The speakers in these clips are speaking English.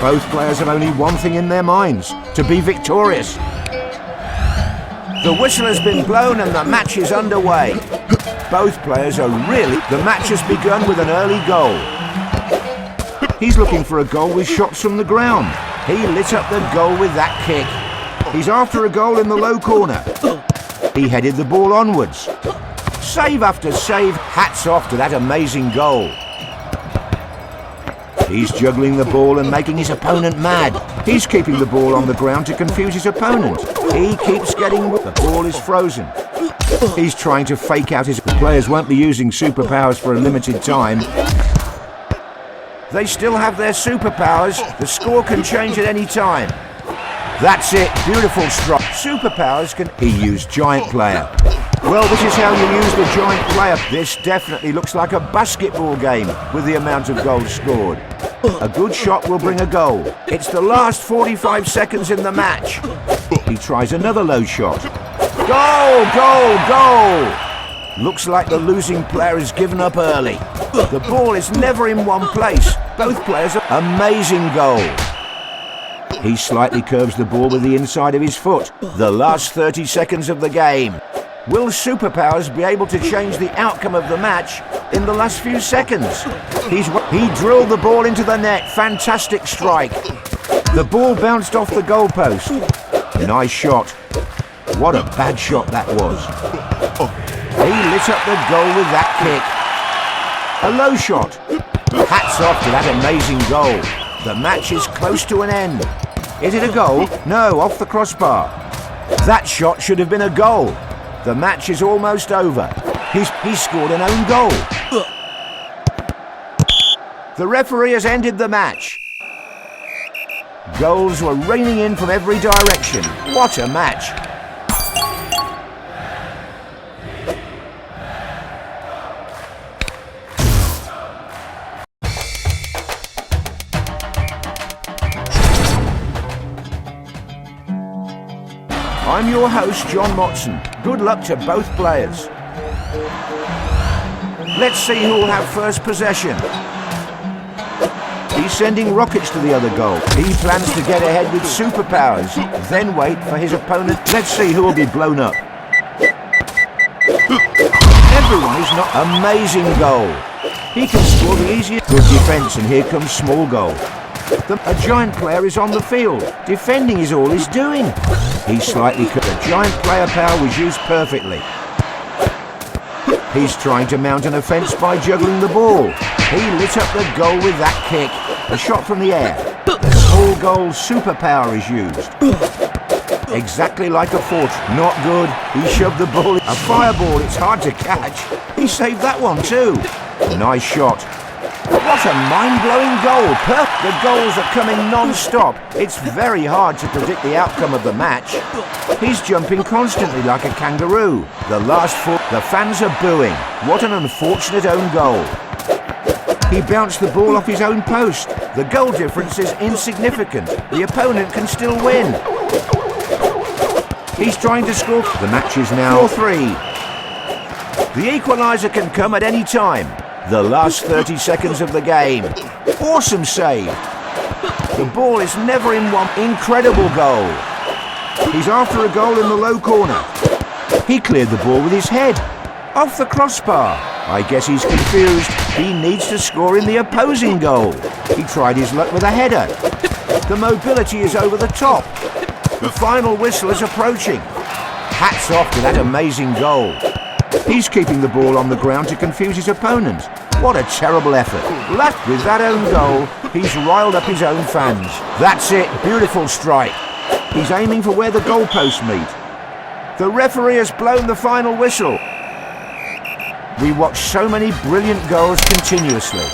Both players have only one thing in their minds: to be victorious. The whistle has been blown and the match is underway. Both players are really... The match has begun with an early goal. He's looking for a goal with shots from the ground. He lit up the goal with that kick. He's after a goal in the low corner. He headed the ball onwards. Save after save. Hats off to that amazing goal. He's juggling the ball and making his opponent mad. He's keeping the ball on the ground to confuse his opponent. He keeps getting... The ball is frozen. He's trying to fake out his... The players won't be using superpowers for a limited time. They still have their superpowers. The score can change at any time. That's it. Beautiful strike. Superpowers can... He used giant player. Well, this is how you use the giant player. This definitely looks like a basketball game with the amount of goals scored. A good shot will bring a goal. It's the last 45 seconds in the match. He tries another low shot. Goal! Goal! Goal! Looks like the losing player has given up early. The ball is never in one place. Both players are... Amazing goal. He slightly curves the ball with the inside of his foot. The last 30 seconds of the game. Will superpowers be able to change the outcome of the match in the last few seconds? He drilled the ball into the net. Fantastic strike. The ball bounced off the goalpost. Nice shot. What a bad shot that was. He lit up the goal with that kick. A low shot. Hats off to that amazing goal. The match is close to an end. Is it a goal? No, off the crossbar. That shot should have been a goal. The match is almost over. He's scored an own goal. The referee has ended the match. Goals were raining in from every direction. What a match. I'm your host, John Motson. Good luck to both players. Let's see who will have first possession. He's sending rockets to the other goal. He plans to get ahead with superpowers, then wait for his opponent. Let's see who will be blown up. Everyone is not... Amazing goal. He can score the easiest... Good defence, and here comes small goal. A giant player is on the field. Defending is all he's doing. He slightly cut. The giant player power was used perfectly. He's trying to mount an offence by juggling the ball. He lit up the goal with that kick. A shot from the air. The small goal superpower is used. Exactly like a fortress. Not good. He shoved the ball. A fireball. It's hard to catch. He saved that one too. Nice shot. What a mind-blowing goal. The goals are coming non-stop. It's very hard to predict the outcome of the match. He's jumping constantly like a kangaroo. The last four... The fans are booing. What an unfortunate own goal. He bounced the ball off his own post. The goal difference is insignificant. The opponent can still win. He's trying to score. The match is now 4-3. The equaliser can come at any time. The last 30 seconds of the game. Awesome save. The ball is never in one. Incredible goal. He's after a goal in the low corner. He cleared the ball with his head. Off the crossbar. I guess he's confused. He needs to score in the opposing goal. He tried his luck with a header. The mobility is over the top. The final whistle is approaching. Hats off to that amazing goal. He's keeping the ball on the ground to confuse his opponent. What a terrible effort. With that own goal, he's riled up his own fans. That's it. Beautiful strike. He's aiming for where the goalposts meet. The referee has blown the final whistle. We watch so many brilliant goals continuously.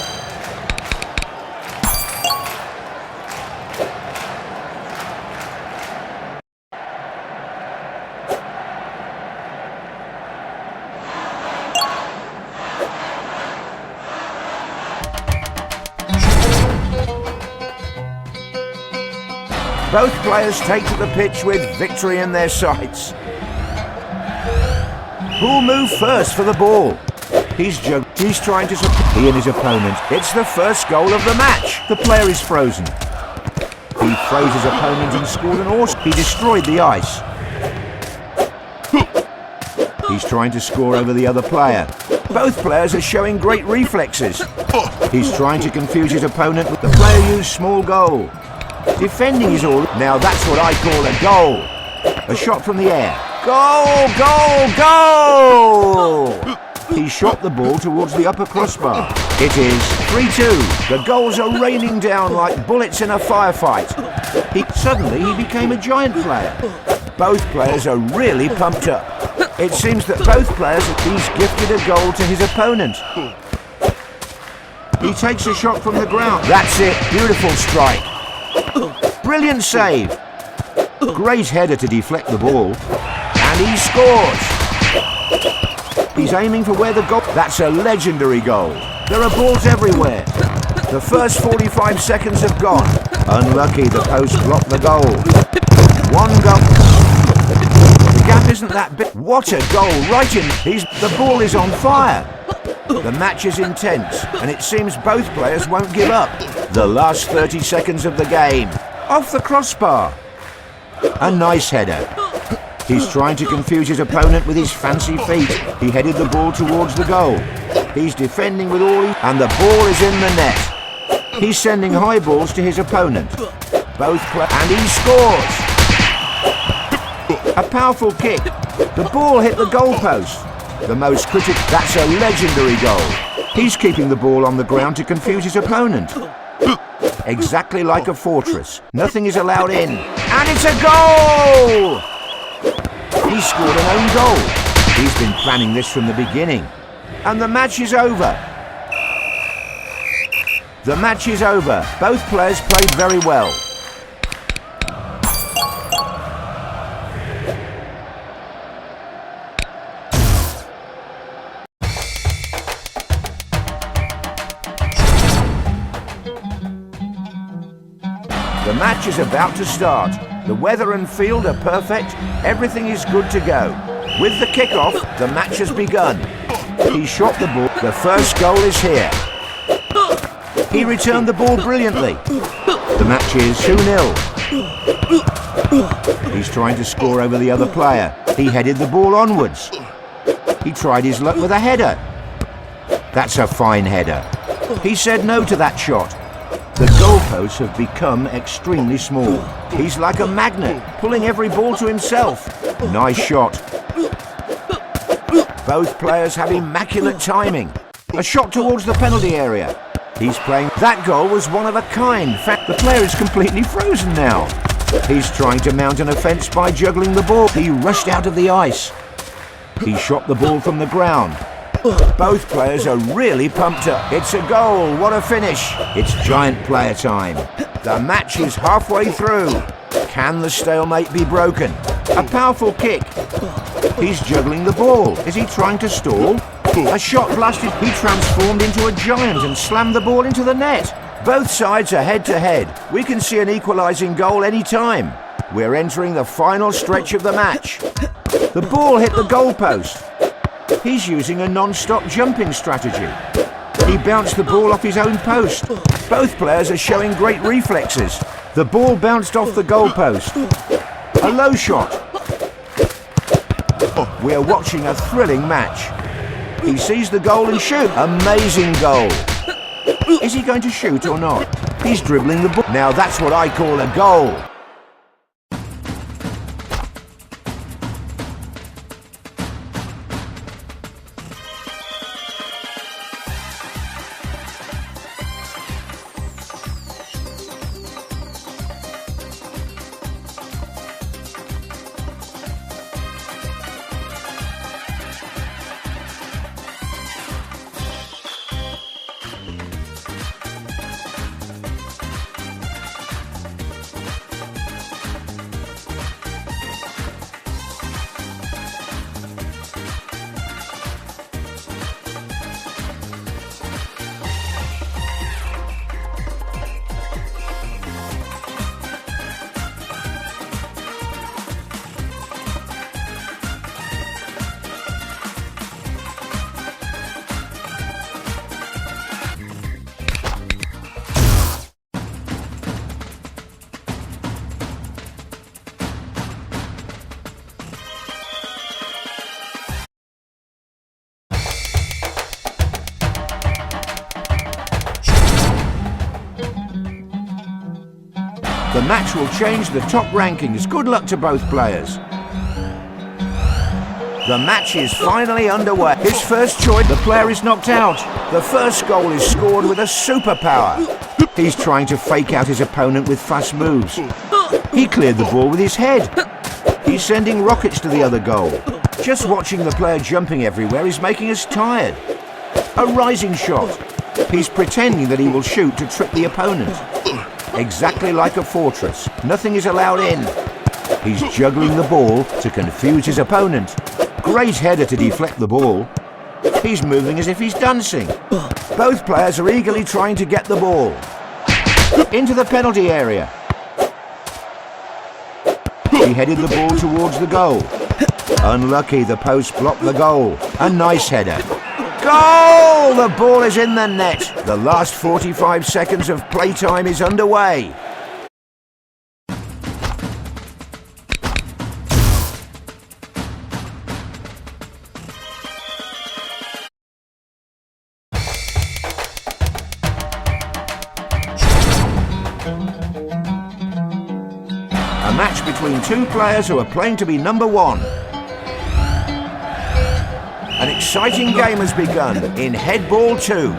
Both players take to the pitch with victory in their sights. Who'll move first for the ball? He's trying to support he and his opponent. It's the first goal of the match. The player is frozen. He froze his opponent and scored an awesome. He destroyed the ice. He's trying to score over the other player. Both players are showing great reflexes. He's trying to confuse his opponent. The player used small goal. Defending is all. Now that's what I call a goal. A shot from the air. Goal! Goal! Goal! He shot the ball towards the upper crossbar. It is 3-2. The goals are raining down like bullets in a firefight. Suddenly he became a giant player. Both players are really pumped up. It seems that both players, he's gifted a goal to his opponent. He takes a shot from the ground. That's it. Beautiful strike. Brilliant save. Great header to deflect the ball. And he scores. He's aiming for where the goal... That's a legendary goal. There are balls everywhere. The first 45 seconds have gone. Unlucky, the post blocked the goal. One goal. The gap isn't that big. What a goal, right in. The ball is on fire. The match is intense, and it seems both players won't give up. The last 30 seconds of the game. Off the crossbar. A nice header. He's trying to confuse his opponent with his fancy feet. He headed the ball towards the goal. He's defending with all and the ball is in the net. He's sending high balls to his opponent. And he scores. A powerful kick. The ball hit the goalpost. The most critical. That's a legendary goal. He's keeping the ball on the ground to confuse his opponent. Exactly like a fortress. Nothing is allowed in. And it's a goal! He scored an own goal. He's been planning this from the beginning. And the match is over. The match is over. Both players played very well. The match is about to start. The weather and field are perfect. Everything is good to go. With the kickoff, the match has begun. He shot the ball. The first goal is here. He returned the ball brilliantly. The match is 2-0. He's trying to score over the other player. He headed the ball onwards. He tried his luck with a header. That's a fine header. He said no to that shot. The goalposts have become extremely small. He's like a magnet, pulling every ball to himself. Nice shot. Both players have immaculate timing. A shot towards the penalty area. He's playing. That goal was one of a kind. In fact, the player is completely frozen now. He's trying to mount an offence by juggling the ball. He rushed out of the ice. He shot the ball from the ground. Both players are really pumped up. It's a goal. What a finish. It's giant player time. The match is halfway through. Can the stalemate be broken? A powerful kick. He's juggling the ball. Is he trying to stall? A shot blasted. He transformed into a giant and slammed the ball into the net. Both sides are head to head. We can see an equalising goal any time. We're entering the final stretch of the match. The ball hit the goalpost. He's using a non-stop jumping strategy. He bounced the ball off his own post. Both players are showing great reflexes. The ball bounced off the goalpost. A low shot. We are watching a thrilling match. He sees the goal and shoots. Amazing goal. Is he going to shoot or not? He's dribbling the ball. Now that's what I call a goal. The match will change the top rankings. Good luck to both players. The match is finally underway. His first choice, the player is knocked out. The first goal is scored with a superpower. He's trying to fake out his opponent with fast moves. He cleared the ball with his head. He's sending rockets to the other goal. Just watching the player jumping everywhere is making us tired. A rising shot. He's pretending that he will shoot to trick the opponent. Exactly like a fortress. Nothing is allowed in. He's juggling the ball to confuse his opponent. Great header to deflect the ball. He's moving as if he's dancing. Both players are eagerly trying to get the ball. Into the penalty area. He headed the ball towards the goal. Unlucky, the post blocked the goal. A nice header. Goal! The ball is in the net. The last 45 seconds of playtime is underway. A match between two players who are playing to be number one. An exciting game has begun in Headball 2.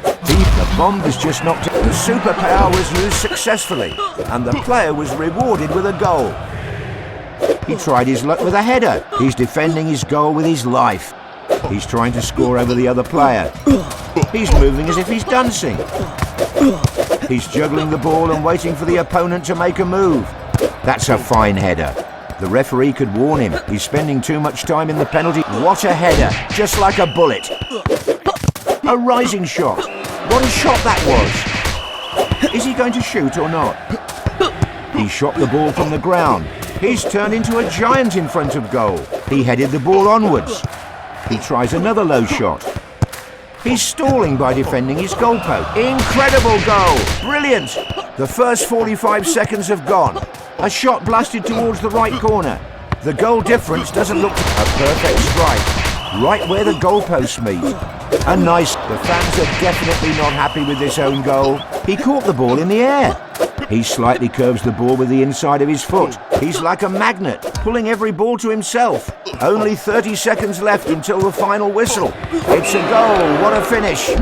The bomb was just knocked. The superpower was used successfully, and the player was rewarded with a goal. He tried his luck with a header. He's defending his goal with his life. He's trying to score over the other player. He's moving as if he's dancing. He's juggling the ball and waiting for the opponent to make a move. That's a fine header. The referee could warn him. He's spending too much time in the penalty. What a header, just like a bullet. A rising shot. What a shot that was. Is he going to shoot or not? He shot the ball from the ground. He's turned into a giant in front of goal. He headed the ball onwards. He tries another low shot. He's stalling by defending his goalpost. Incredible goal! Brilliant! The first 45 seconds have gone. A shot blasted towards the right corner. The goal difference doesn't look... A perfect strike. Right where the goalposts meet. A nice... The fans are definitely not happy with this own goal. He caught the ball in the air. He slightly curves the ball with the inside of his foot. He's like a magnet, pulling every ball to himself. Only 30 seconds left until the final whistle. It's a goal. What a finish.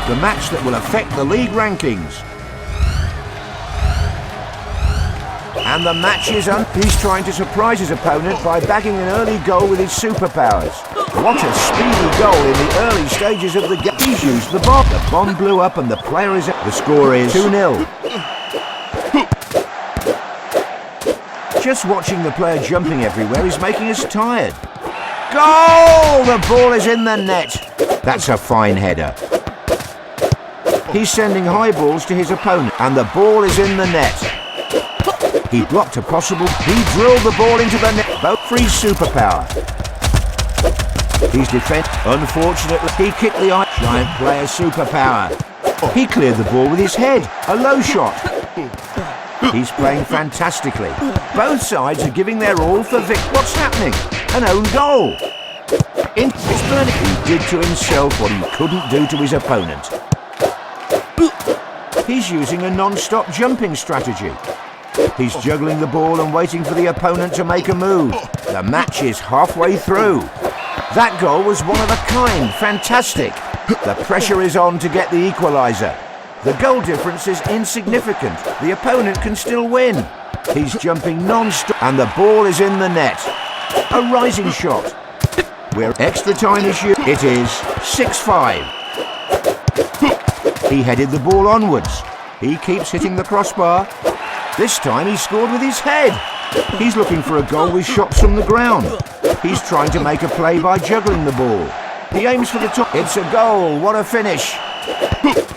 The match that will affect the league rankings. And the match is on. He's trying to surprise his opponent by bagging an early goal with his superpowers. What a speedy goal in the early stages of the game. He's used the bomb. The bomb blew up and the player is... The score is 2-0. Just watching the player jumping everywhere is making us tired. Goal! The ball is in the net. That's a fine header. He's sending high balls to his opponent, and the ball is in the net. He blocked a possible... He drilled the ball into the net. Both free superpower. He's defended. Unfortunately, he kicked the giant player superpower. He cleared the ball with his head. A low shot. He's playing fantastically. Both sides are giving their all for victory. What's happening? An own goal. In his burning, he did to himself what he couldn't do to his opponent. He's using a non-stop jumping strategy. He's juggling the ball and waiting for the opponent to make a move. The match is halfway through. That goal was one of a kind. Fantastic. The pressure is on to get the equaliser. The goal difference is insignificant. The opponent can still win. He's jumping non-stop and the ball is in the net. A rising shot. Where extra time is used. It is 6-5. He headed the ball onwards. He keeps hitting the crossbar. This time he scored with his head. He's looking for a goal with shots from the ground. He's trying to make a play by juggling the ball. He aims for the top. It's a goal. What a finish.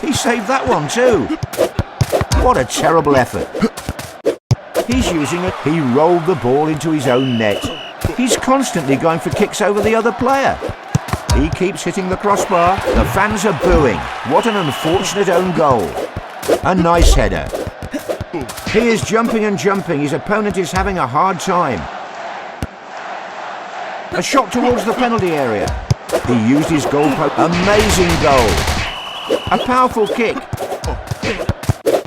He saved that one too. What a terrible effort. He's using it. He rolled the ball into his own net. He's constantly going for kicks over the other player. He keeps hitting the crossbar. The fans are booing. What an unfortunate own goal. A nice header. He is jumping and jumping. His opponent is having a hard time. A shot towards the penalty area. He used his goal post. Amazing goal. A powerful kick.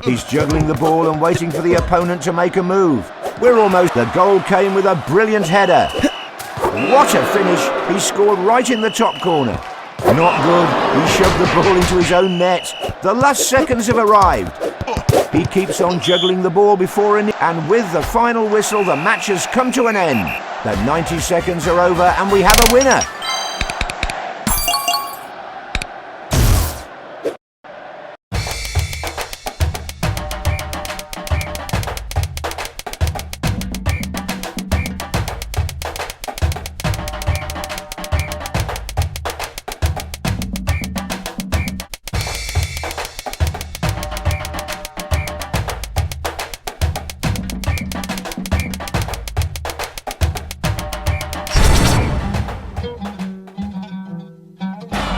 He's juggling the ball and waiting for the opponent to make a move. We're almost... The goal came with a brilliant header. What a finish. He scored right in the top corner. Not good. He shoved the ball into his own net. The last seconds have arrived. He keeps on juggling the ball before and with the final whistle, the match has come to an end. The 90 seconds are over and we have a winner.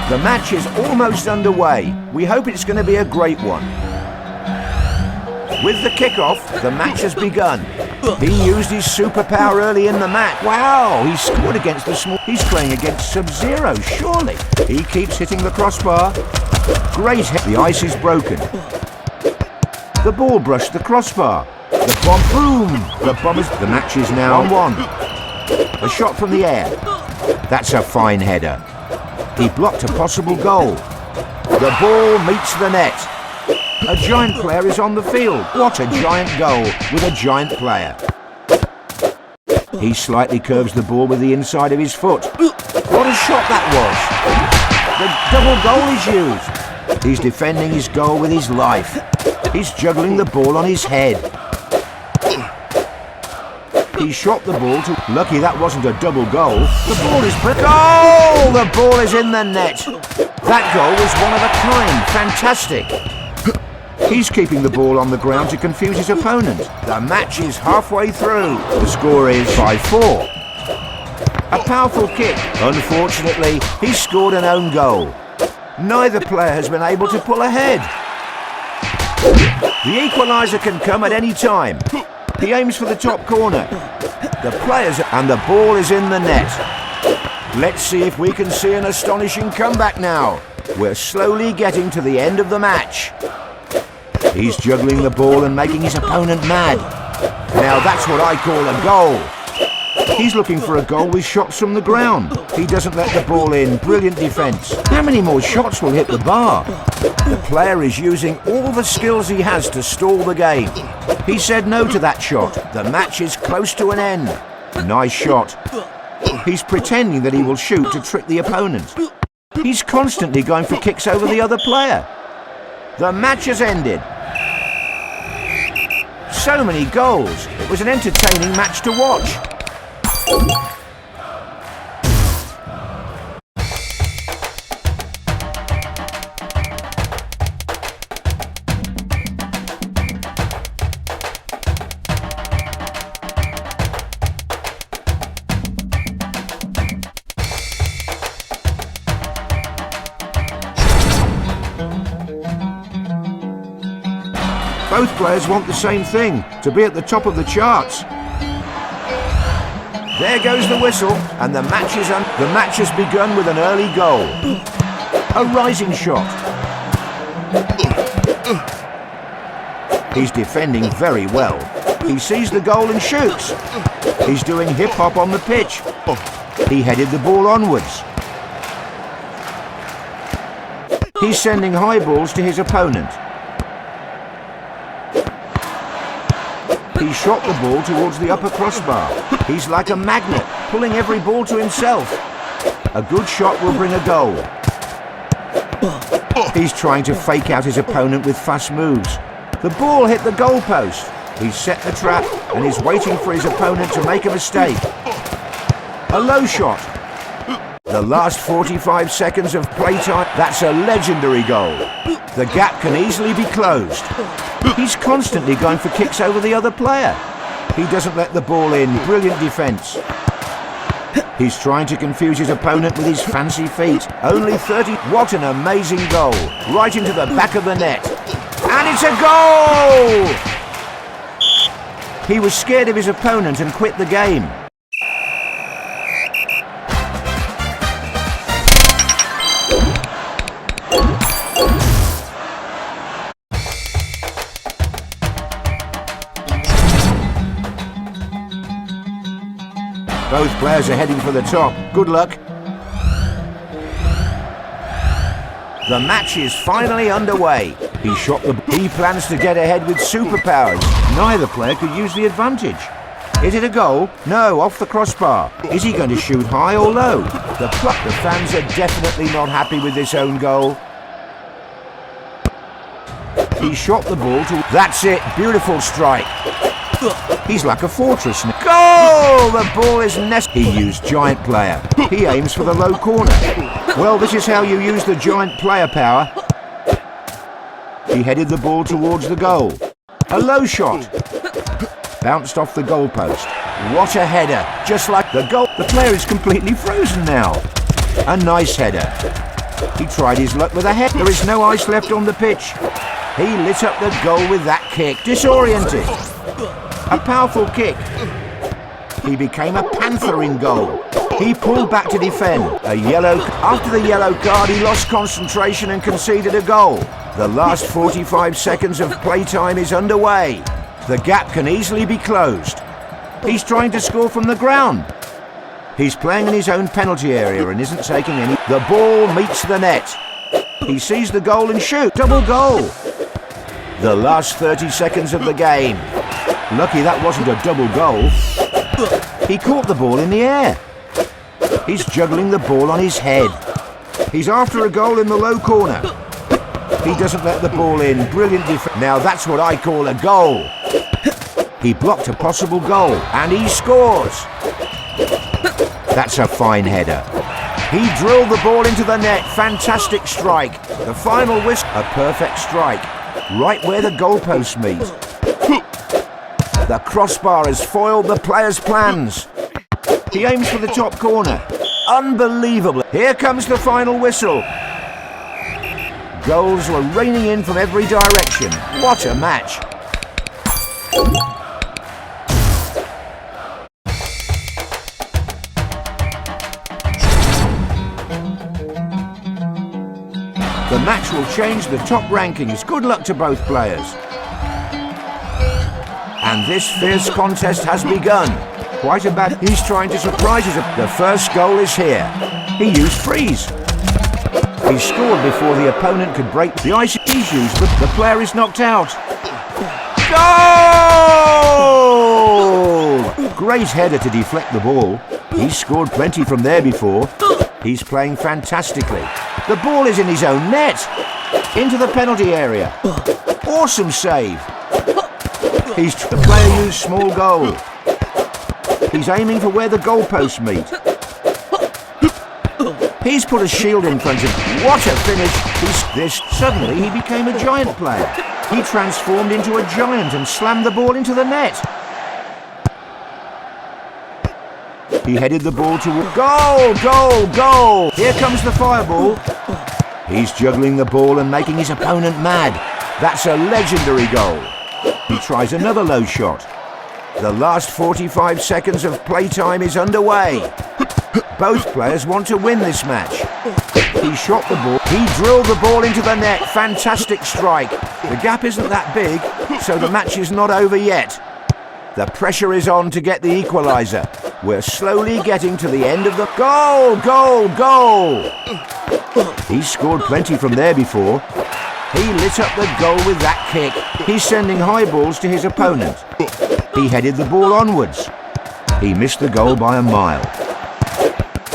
The match is almost underway. We hope it's going to be a great one. With the kickoff, the match has begun. He used his superpower early in the match. Wow, he scored against the small... He's playing against Sub-Zero, surely. He keeps hitting the crossbar. Great hit. The ice is broken. The ball brushed the crossbar. The bomb... Boom! The bomb is... The match is now 1-1. A shot from the air. That's a fine header. He blocked a possible goal. The ball meets the net. A giant player is on the field. What a giant goal with a giant player. He slightly curves the ball with the inside of his foot. What a shot that was. The double goal is used. He's defending his goal with his life. He's juggling the ball on his head. He shot the ball to... Lucky that wasn't a double goal. The ball is... Goal! The ball is in the net. That goal was one of a kind. Fantastic. He's keeping the ball on the ground to confuse his opponent. The match is halfway through. The score is 5-4. A powerful kick. Unfortunately, he scored an own goal. Neither player has been able to pull ahead. The equaliser can come at any time. He aims for the top corner. The players... And the ball is in the net. Let's see if we can see an astonishing comeback now. We're slowly getting to the end of the match. He's juggling the ball and making his opponent mad. Now that's what I call a goal. He's looking for a goal with shots from the ground. He doesn't let the ball in. Brilliant defence. How many more shots will hit the bar? The player is using all the skills he has to stall the game. He said no to that shot. The match is close to an end. Nice shot. He's pretending that he will shoot to trick the opponent. He's constantly going for kicks over the other player. The match has ended. So many goals. It was an entertaining match to watch. Both players want the same thing, to be at the top of the charts. There goes the whistle, and the match has begun with an early goal. A rising shot. He's defending very well. He sees the goal and shoots. He's doing hip-hop on the pitch. He headed the ball onwards. He's sending high balls to his opponent. He shot the ball towards the upper crossbar. He's like a magnet, pulling every ball to himself. A good shot will bring a goal. He's trying to fake out his opponent with fast moves. The ball hit the goalpost. He's set the trap and is waiting for his opponent to make a mistake. A low shot. The last 45 seconds of playtime. That's a legendary goal. The gap can easily be closed. He's constantly going for kicks over the other player. He doesn't let the ball in. Brilliant defence. He's trying to confuse his opponent with his fancy feet. Only 30. What an amazing goal. Right into the back of the net. And it's a goal! He was scared of his opponent and quit the game. Both players are heading for the top. Good luck. The match is finally underway. He plans to get ahead with superpowers. Neither player could use the advantage. Is it a goal? No, off the crossbar. Is he going to shoot high or low? The fans are definitely not happy with this own goal. He shot the ball to... That's it. Beautiful strike. He's like a fortress. Goal! The ball is He used giant player. He aims for the low corner. Well, this is how you use the giant player power. He headed the ball towards the goal. A low shot. Bounced off the goalpost. What a header. Just like the goal. The player is completely frozen now. A nice header. He tried his luck with a head. There is no ice left on the pitch. He lit up the goal with that kick. Disoriented. A powerful kick. He became a panther in goal. He pulled back to defend. After the yellow card, he lost concentration and conceded a goal. The last 45 seconds of playtime is underway. The gap can easily be closed. He's trying to score from the ground. He's playing in his own penalty area and isn't taking any. The ball meets the net. He sees the goal and shoots. Double goal. The last 30 seconds of the game. Lucky that wasn't a double goal. He caught the ball in the air. He's juggling the ball on his head. He's after a goal in the low corner. He doesn't let the ball in. Brilliant defense. Now that's what I call a goal. He blocked a possible goal and he scores. That's a fine header. He drilled the ball into the net. Fantastic strike. The final whistle. A perfect strike. Right where the goalposts meet. The crossbar has foiled the player's plans. He aims for the top corner. Unbelievable. Here comes the final whistle. Goals were raining in from every direction. What a match. The match will change the top rankings. Good luck to both players. And this fierce contest has begun. Quite a bad... He's trying to surprise us. The first goal is here. He used freeze. He scored before the opponent could break the ice. He's used, but the player is knocked out. Goal! Great header to deflect the ball. He's scored plenty from there before. He's playing fantastically. The ball is in his own net. Into the penalty area. Awesome save. The player used small goal. He's aiming for where the goalposts meet. He's put a shield in front of him. What a finish. Suddenly he became a giant player. He transformed into a giant and slammed the ball into the net. He headed the ball toward... Goal! Goal! Goal! Here comes the fireball. He's juggling the ball and making his opponent mad. That's a legendary goal. He tries another low shot. The last 45 seconds of playtime is underway. Both players want to win this match. He shot the ball. He drilled the ball into the net. Fantastic strike. The gap isn't that big, so the match is not over yet. The pressure is on to get the equaliser. We're slowly getting to the end of the... Goal! Goal! Goal! He's scored plenty from there before. He lit up the goal with that kick. He's sending high balls to his opponent. He headed the ball onwards. He missed the goal by a mile.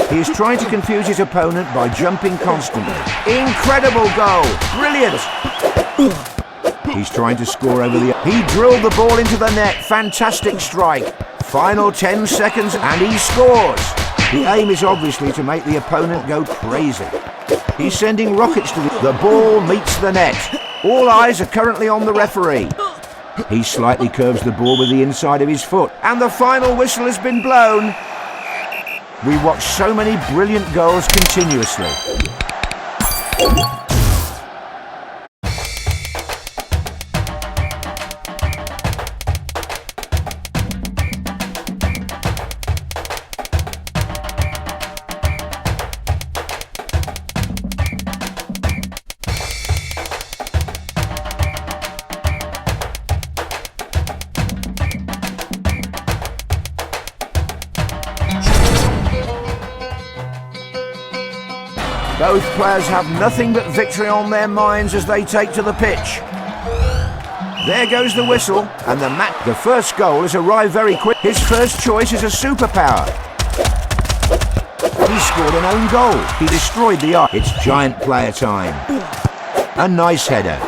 He is trying to confuse his opponent by jumping constantly. Incredible goal! Brilliant! He's trying to score over the... He drilled the ball into the net. Fantastic strike. Final 10 seconds and he scores. The aim is obviously to make the opponent go crazy. He's sending rockets to the ball meets the net. All eyes are currently on the referee. He slightly curves the ball with the inside of his foot. And the final whistle has been blown. We watch so many brilliant goals continuously. Both players have nothing but victory on their minds as they take to the pitch. There goes the whistle, and the first goal has arrived very quick. His first choice is a superpower. He scored an own goal. He destroyed the arc. It's giant player time. A nice header.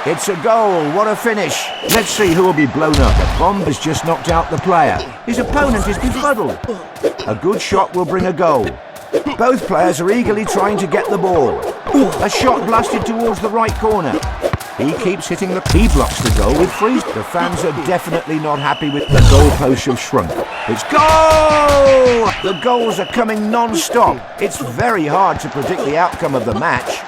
It's a goal. What a finish. Let's see who will be blown up. The bomb has just knocked out the player. His opponent is befuddled. A good shot will bring a goal. Both players are eagerly trying to get the ball. A shot blasted towards the right corner. He keeps hitting he blocks the goal with freeze. The fans are definitely not happy with the goalposts have shrunk. It's goal! The goals are coming non-stop. It's very hard to predict the outcome of the match.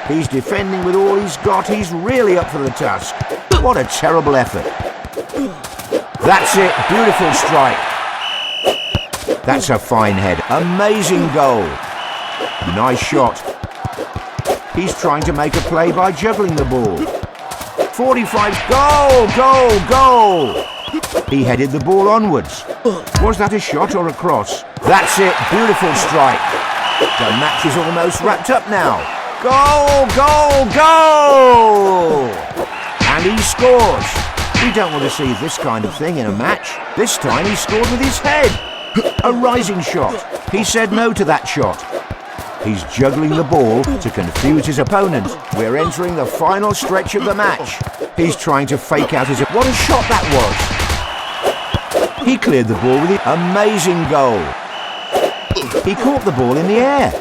He's defending with all he's got. He's really up for the task. What a terrible effort. That's it. Beautiful strike. That's a fine header. Amazing goal. Nice shot. He's trying to make a play by juggling the ball. 45. Goal! Goal! Goal! He headed the ball onwards. Was that a shot or a cross? That's it. Beautiful strike. The match is almost wrapped up now. Goal! Goal! Goal! And he scores. We don't want to see this kind of thing in a match. This time he scored with his head. A rising shot. He said no to that shot. He's juggling the ball to confuse his opponent. We're entering the final stretch of the match. He's trying to fake out his... What a shot that was! He cleared the ball with an amazing goal. He caught the ball in the air.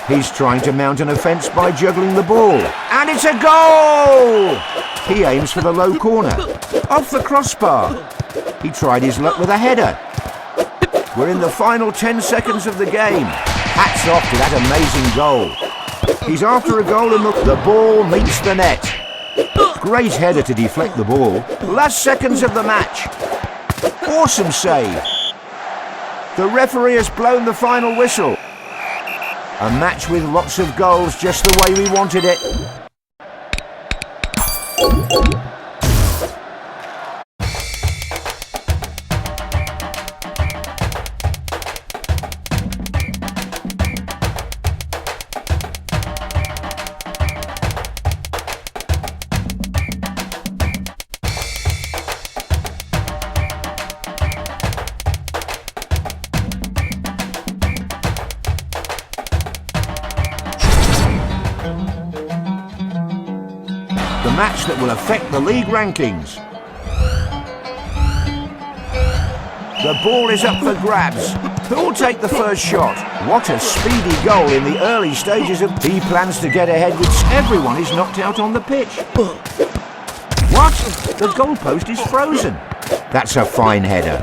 He's trying to mount an offence by juggling the ball. And it's a goal! He aims for the low corner. Off the crossbar. He tried his luck with a header. We're in the final 10 seconds of the game. Hats off to that amazing goal. He's after a goal and the ball meets the net. Great header to deflect the ball. Last seconds of the match. Awesome save. The referee has blown the final whistle. A match with lots of goals, just the way we wanted it. The match that will affect the league rankings. The ball is up for grabs. Who will take the first shot? What a speedy goal in the early stages of... He plans to get ahead with... Everyone is knocked out on the pitch. What? The goalpost is frozen. That's a fine header.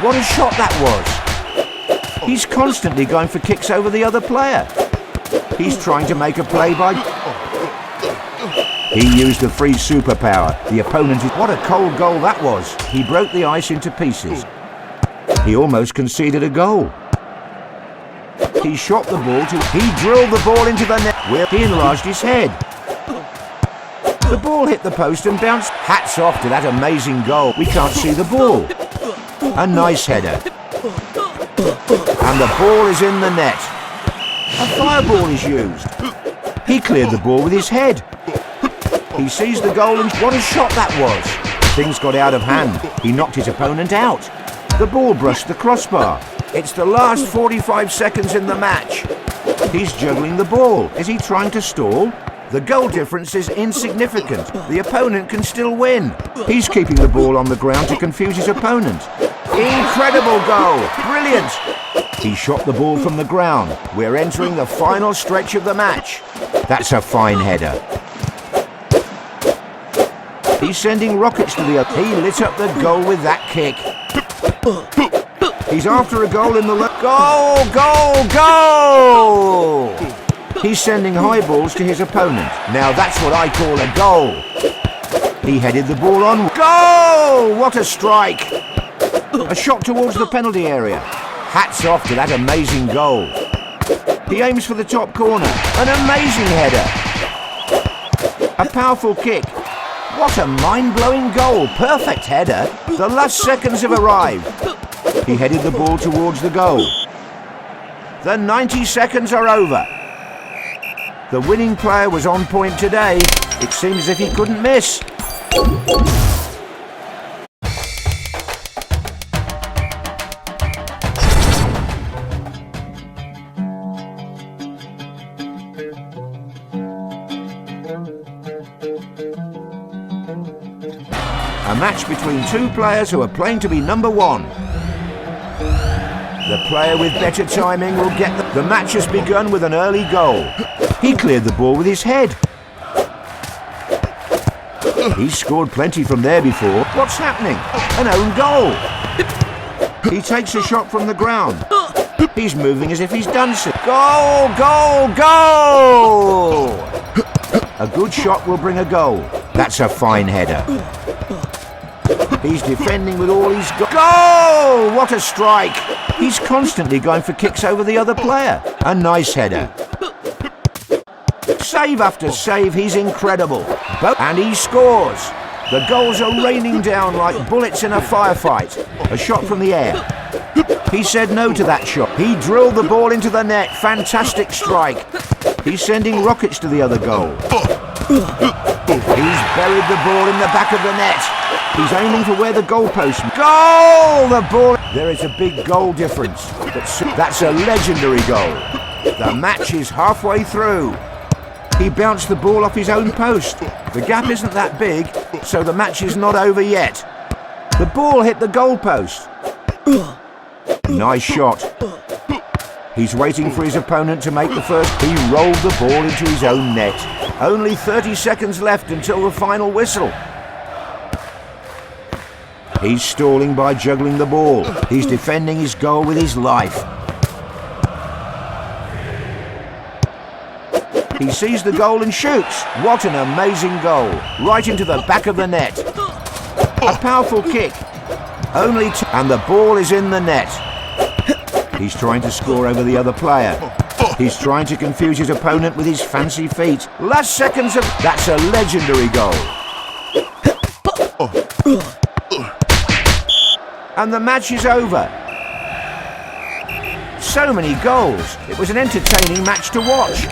What a shot that was. He's constantly going for kicks over the other player. He's trying to make a play by... He used the free superpower. The opponent... What a cold goal that was. He broke the ice into pieces. He almost conceded a goal. He shot the ball to... He drilled the ball into the net. Where he enlarged his head. The ball hit the post and bounced. Hats off to that amazing goal. We can't see the ball. A nice header. And the ball is in the net. A fireball is used. He cleared the ball with his head. He sees the goal and what a shot that was. Things got out of hand. He knocked his opponent out. The ball brushed the crossbar. It's the last 45 seconds in the match. He's juggling the ball. Is he trying to stall? The goal difference is insignificant. The opponent can still win. He's keeping the ball on the ground to confuse his opponent. Incredible goal. Brilliant. He shot the ball from the ground. We're entering the final stretch of the match. That's a fine header. He's sending rockets to the... He lit up the goal with that kick. He's after a goal in the goal, goal, goal! He's sending high balls to his opponent. Now that's what I call a goal. He headed the ball on. Goal! What a strike! A shot towards the penalty area. Hats off to that amazing goal. He aims for the top corner. An amazing header. A powerful kick. What a mind-blowing goal. Perfect header. The last seconds have arrived. He headed the ball towards the goal. The 90 seconds are over. The winning player was on point today. It seems as if he couldn't miss. A match between two players who are playing to be number one. The player with better timing will get the match has begun with an early goal. He cleared the ball with his head. He's scored plenty from there before. What's happening? An own goal. He takes a shot from the ground. He's moving as if he's done so. Goal, goal, goal! A good shot will bring a goal. That's a fine header. He's defending with all he's got. Goal! What a strike! He's constantly going for kicks over the other player. A nice header. Save after save, he's incredible. And he scores. The goals are raining down like bullets in a firefight. A shot from the air. He said no to that shot. He drilled the ball into the net. Fantastic strike. He's sending rockets to the other goal. He's buried the ball in the back of the net. He's aiming for where the goalpost. Goal! The ball. There is a big goal difference. That's a legendary goal. The match is halfway through. He bounced the ball off his own post. The gap isn't that big, so the match is not over yet. The ball hit the goalpost. Nice shot. He's waiting for his opponent to make the first. He rolled the ball into his own net. Only 30 seconds left until the final whistle. He's stalling by juggling the ball. He's defending his goal with his life. He sees the goal and shoots. What an amazing goal. Right into the back of the net. A powerful kick. And the ball is in the net. He's trying to score over the other player. He's trying to confuse his opponent with his fancy feet. Last seconds of... That's a legendary goal. And the match is over. So many goals. It was an entertaining match to watch.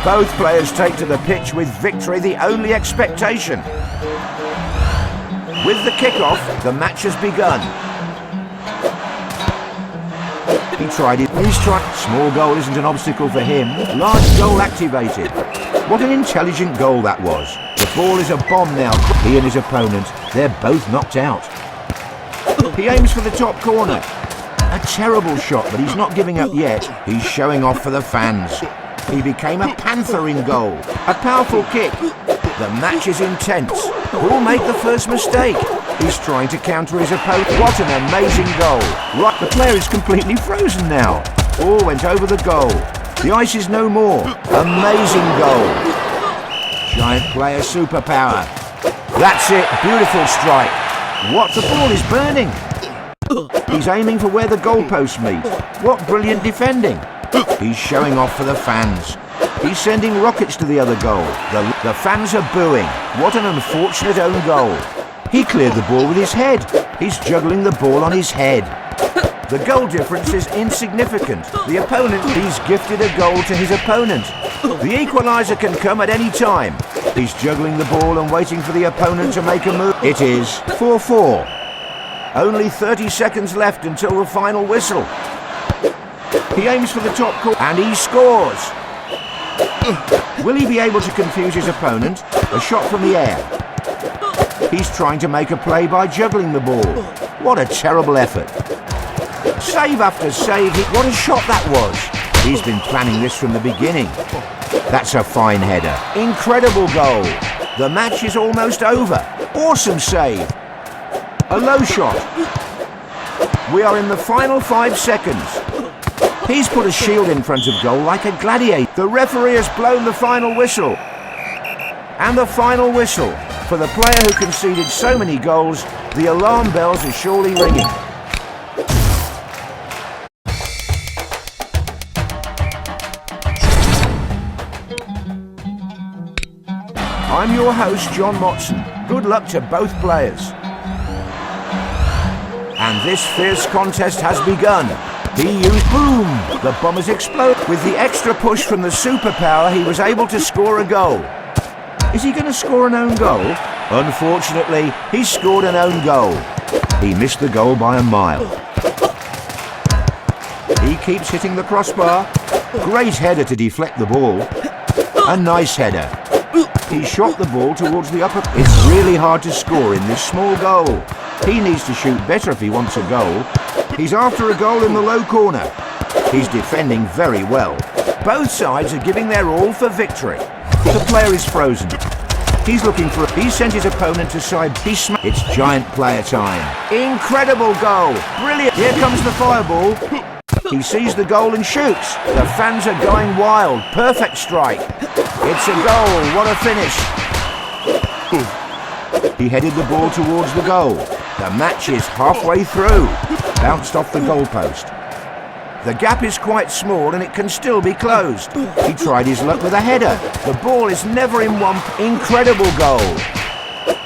Both players take to the pitch with victory the only expectation. With the kickoff, the match has begun. He tried it. Small goal isn't an obstacle for him. Large goal activated. What an intelligent goal that was. The ball is a bomb now. He and his opponent, they're both knocked out. He aims for the top corner. A terrible shot, but he's not giving up yet. He's showing off for the fans. He became a panther in goal. A powerful kick. The match is intense. Who'll make the first mistake? He's trying to counter his opponent. What an amazing goal. Right, the player is completely frozen now. Ball went over the goal. The ice is no more. Amazing goal. Giant player superpower. That's it. Beautiful strike. What? The ball is burning. He's aiming for where the goalposts meet. What brilliant defending. He's showing off for the fans. He's sending rockets to the other goal. The fans are booing. What an unfortunate own goal. He cleared the ball with his head. He's juggling the ball on his head. The goal difference is insignificant. The opponent, he's gifted a goal to his opponent. The equaliser can come at any time. He's juggling the ball and waiting for the opponent to make a move. It is 4-4. Only 30 seconds left until the final whistle. He aims for the top corner and he scores. Will he be able to confuse his opponent? A shot from the air. He's trying to make a play by juggling the ball. What a terrible effort. Save after save. What a shot that was. He's been planning this from the beginning. That's a fine header. Incredible goal. The match is almost over. Awesome save. A low shot. We are in the final 5 seconds. He's put a shield in front of goal like a gladiator. The referee has blown the final whistle. And the final whistle. For the player who conceded so many goals, the alarm bells are surely ringing. I'm your host, John Motson. Good luck to both players. And this fierce contest has begun. He used boom! The bombers explode. With the extra push from the superpower, he was able to score a goal. Is he going to score an own goal? Unfortunately, he scored an own goal. He missed the goal by a mile. He keeps hitting the crossbar. Great header to deflect the ball. A nice header. He shot the ball towards the upper... It's really hard to score in this small goal. He needs to shoot better if he wants a goal. He's after a goal in the low corner. He's defending very well. Both sides are giving their all for victory. The player is frozen. He's looking for... He sent his opponent to side... It's giant player time. Incredible goal. Brilliant. Here comes the fireball. He sees the goal and shoots. The fans are going wild. Perfect strike. It's a goal. What a finish. He headed the ball towards the goal. The match is halfway through. Bounced off the goalpost. The gap is quite small and it can still be closed. He tried his luck with a header. The ball is never in one. Incredible goal.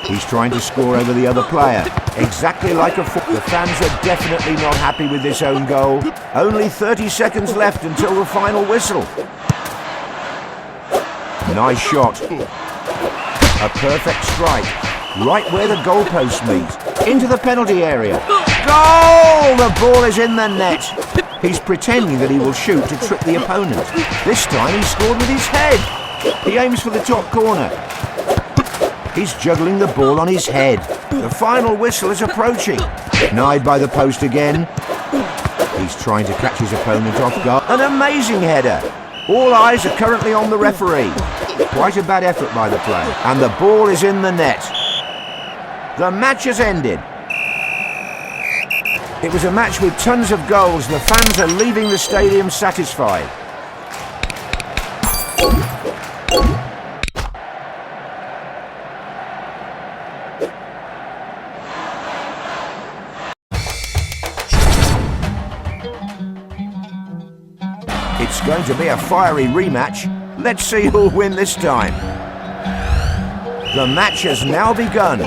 He's trying to score over the other player. Exactly like a foot. The fans are definitely not happy with this own goal. Only 30 seconds left until the final whistle. Nice shot. A perfect strike. Right where the goalposts meet. Into the penalty area. Goal! The ball is in the net. He's pretending that he will shoot to trip the opponent. This time he scored with his head. He aims for the top corner. He's juggling the ball on his head. The final whistle is approaching. Denied by the post again. He's trying to catch his opponent off guard. An amazing header. All eyes are currently on the referee. Quite a bad effort by the player. And the ball is in the net. The match has ended. It was a match with tons of goals. The fans are leaving the stadium satisfied. It's going to be a fiery rematch. Let's see who'll win this time. The match has now begun.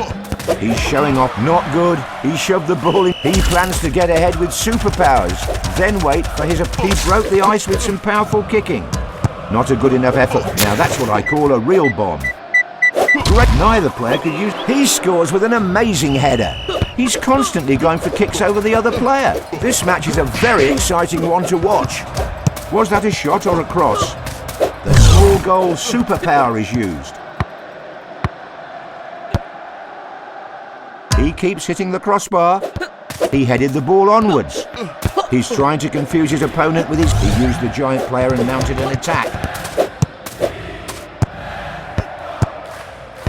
He's showing off. Not good. He shoved the ball in. He plans to get ahead with superpowers. Then wait for his... He broke the ice with some powerful kicking. Not a good enough effort. Now that's what I call a real bomb. Great. Neither player could use... He scores with an amazing header. He's constantly going for kicks over the other player. This match is a very exciting one to watch. Was that a shot or a cross? The small goal superpower is used. He keeps hitting the crossbar. He headed the ball onwards. He's trying to confuse his opponent with his... He used the giant player and mounted an attack.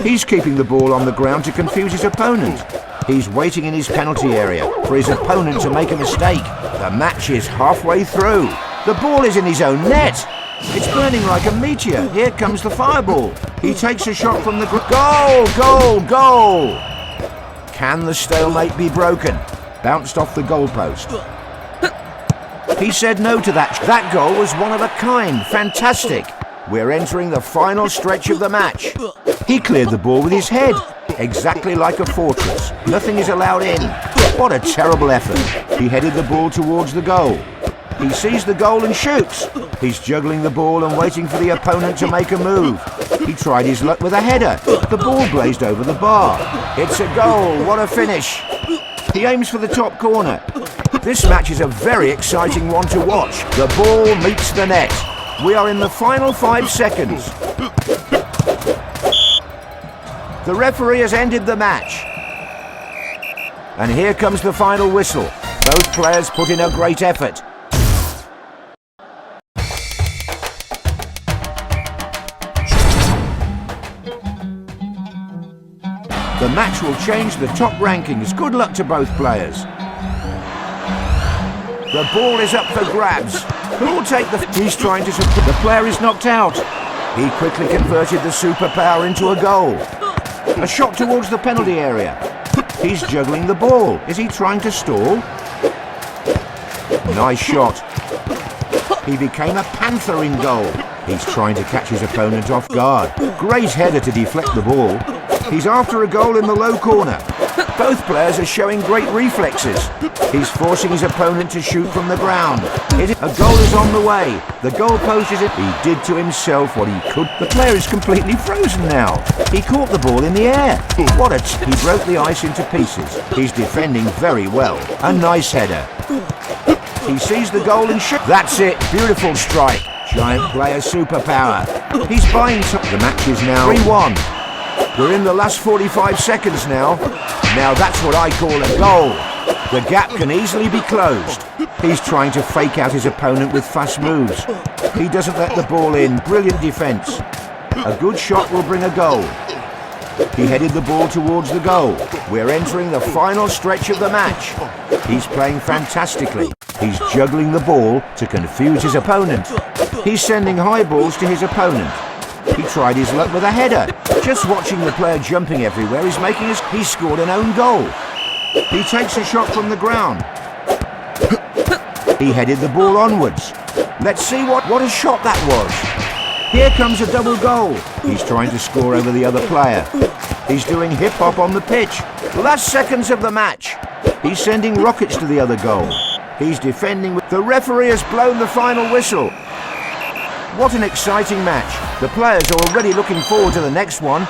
He's keeping the ball on the ground to confuse his opponent. He's waiting in his penalty area for his opponent to make a mistake. The match is halfway through. The ball is in his own net. It's burning like a meteor. Here comes the fireball. He takes a shot from the... Goal! Goal! Goal! Can the stalemate be broken? Bounced off the goalpost. He said no to that. That goal was one of a kind. Fantastic. We're entering the final stretch of the match. He cleared the ball with his head. Exactly like a fortress. Nothing is allowed in. What a terrible effort. He headed the ball towards the goal. He sees the goal and shoots. He's juggling the ball and waiting for the opponent to make a move. He tried his luck with a header. The ball blazed over the bar. It's a goal. What a finish. He aims for the top corner. This match is a very exciting one to watch. The ball meets the net. We are in the final 5 seconds. The referee has ended the match. And here comes the final whistle. Both players put in a great effort. The match will change the top rankings. Good luck to both players. The ball is up for grabs. Who will take the... He's trying to... The player is knocked out. He quickly converted the superpower into a goal. A shot towards the penalty area. He's juggling the ball. Is he trying to stall? Nice shot. He became a panther in goal. He's trying to catch his opponent off guard. Great header to deflect the ball. He's after a goal in the low corner. Both players are showing great reflexes. He's forcing his opponent to shoot from the ground. A goal is on the way. The goalpost is it. He did to himself what he could. The player is completely frozen now. He caught the ball in the air. What a... He broke the ice into pieces. He's defending very well. A nice header. He sees the goal and shoots. That's it. Beautiful strike. Giant player superpower. He's buying some. The match is now 3-1. We're in the last 45 seconds now. Now that's what I call a goal. The gap can easily be closed. He's trying to fake out his opponent with fast moves. He doesn't let the ball in. Brilliant defense. A good shot will bring a goal. He headed the ball towards the goal. We're entering the final stretch of the match. He's playing fantastically. He's juggling the ball to confuse his opponent. He's sending high balls to his opponent. He tried his luck with a header. Just watching the player jumping everywhere is making us... He scored an own goal. He takes a shot from the ground. He headed the ball onwards. Let's see what a shot that was. Here comes a double goal. He's trying to score over the other player. He's doing hip-hop on the pitch. Last seconds of the match. He's sending rockets to the other goal. He's defending with... The referee has blown the final whistle. What an exciting match. The players are already looking forward to the next one.